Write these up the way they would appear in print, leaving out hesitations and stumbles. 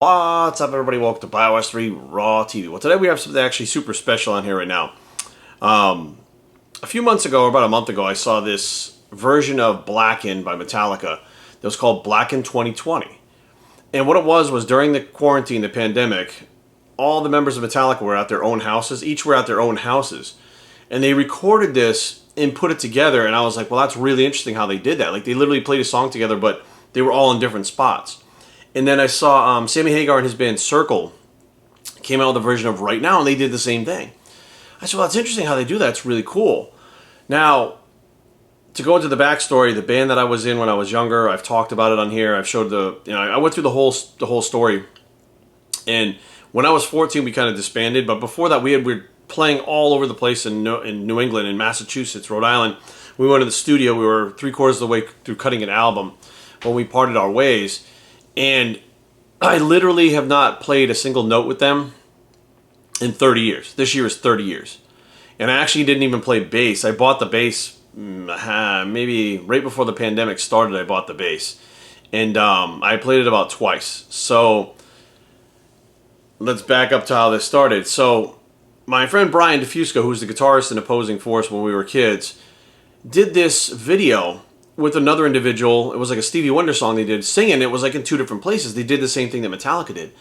What's up, everybody? Welcome to BioS 3 Raw TV. Well, today we have something actually super special on here right now. A few months ago, or about a month ago, I saw this version of Blackened by Metallica that was called Blackened 2020. And what it was during the quarantine, the pandemic, all the members of Metallica were at their own houses. Each were at their own houses. And they recorded this and put it together. And I was like, well, that's really interesting how they did that. Like, they literally played a song together, but they were all in different spots. And then I saw Sammy Hagar and his band Circle came out with a version of Right Now, and they did the same thing. I said, well, that's interesting how they do that. It's really cool. Now, to go into the backstory, the band that I was in when I was younger, I've talked about it on here. I've showed I went through the whole story. And when I was 14, we kind of disbanded. But before that, we were playing all over the place in New England, in Massachusetts, Rhode Island. We went to the studio. We were 3/4 of the way through cutting an album when we parted our ways. And I literally have not played a single note with them in 30 years. This year is 30 years. And I actually didn't even play bass. I bought the bass maybe right before the pandemic started. I bought the bass. And I played it about twice. So let's back up to how this started. So my friend Brian DeFusco, who's the guitarist in Apposing Force when we were kids, did this video with another individual. It was like a Stevie Wonder song they did, singing. It was like in two different places. They did the same thing that Metallica did.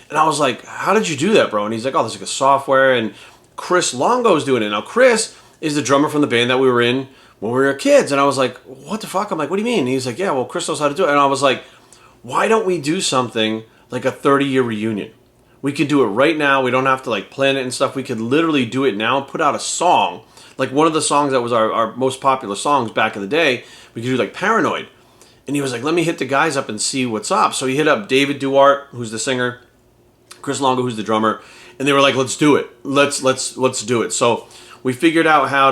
And I was like, how did you do that, bro? And he's like, oh, there's like a software. And Chris Longo's doing it. Now, Chris is the drummer from the band that we were in when we were kids. And I was like, what the fuck? I'm like, what do you mean? And he's like, yeah, well, Chris knows how to do it. And I was like, why don't we do something like a 30-year reunion? We could do it right now. We don't have to like plan it and stuff. We could literally do it now and put out a song. Like one of the songs that was our most popular songs back in the day, we could do like Paranoid. And he was like, let me hit the guys up and see what's up. So he hit up David Duarte, who's the singer, Chris Longo, who's the drummer, and they were like, let's do it. Let's do it. So we figured out how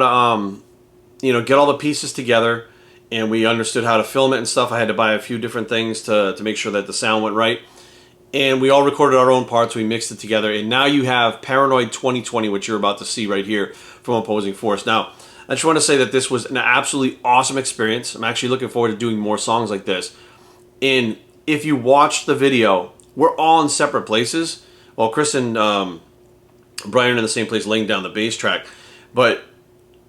to get all the pieces together, and we understood how to film it and stuff. I had to buy a few different things to make sure that the sound went right. And we all recorded our own parts. We mixed it together. And now you have Paranoid 2020, which you're about to see right here from Opposing Force. Now, I just want to say that this was an absolutely awesome experience. I'm actually looking forward to doing more songs like this. And if you watch the video, we're all in separate places. Well, Chris and Brian are in the same place laying down the bass track. But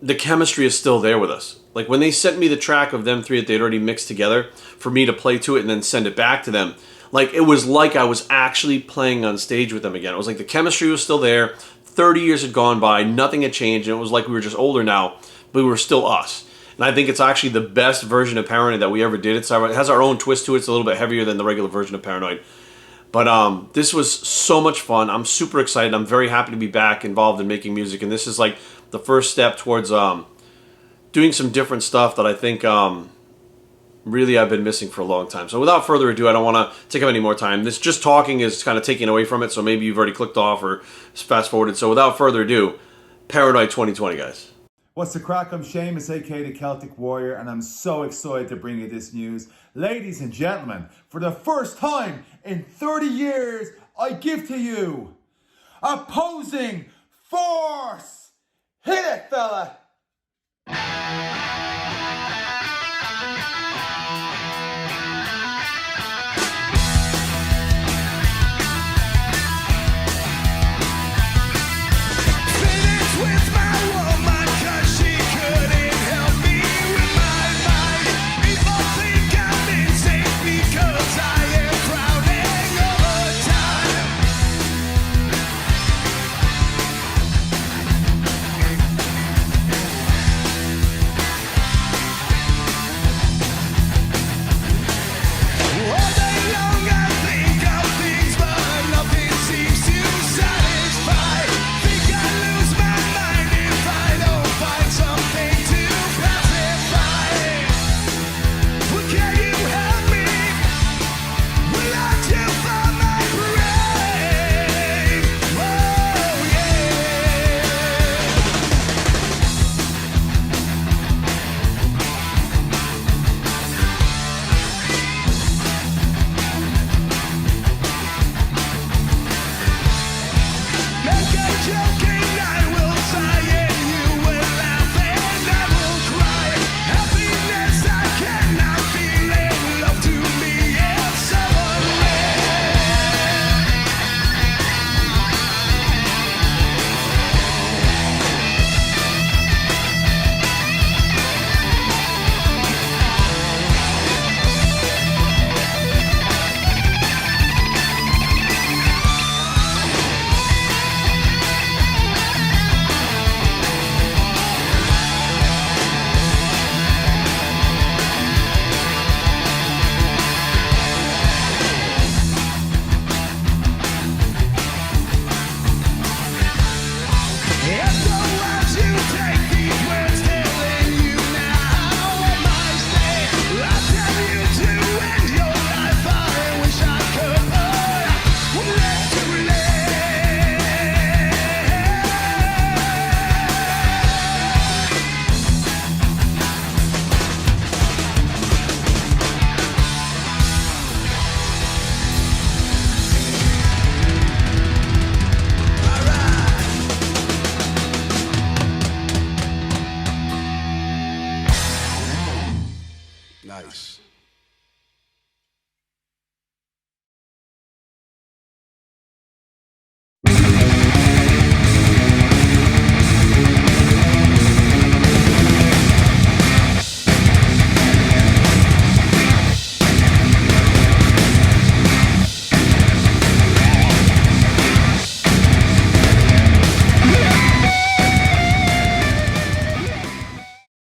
the chemistry is still there with us. Like when they sent me the track of them three that they'd already mixed together for me to play to it and then send it back to them, like it was like I was actually playing on stage with them again. It was like the chemistry was still there. 30 years had gone by, nothing had changed, and it was like we were just older now, but we were still us. And I think it's actually the best version of Paranoid that we ever did. It has our own twist to it. It's a little bit heavier than the regular version of Paranoid. But this was so much fun. I'm super excited. I'm very happy to be back involved in making music, and this is like the first step towards doing some different stuff that I think really I've been missing for a long time. So without further ado, I don't want to take up any more time. This just talking is kind of taking away from it, so maybe you've already clicked off or fast forwarded. So without further ado, Paranoid 2020, guys. What's the crack? I'm Seamus, aka the Celtic Warrior, and I'm so excited to bring you this news. Ladies and gentlemen, for the first time in 30 years, I give to you Apposing Force! Hit it, fella! nice.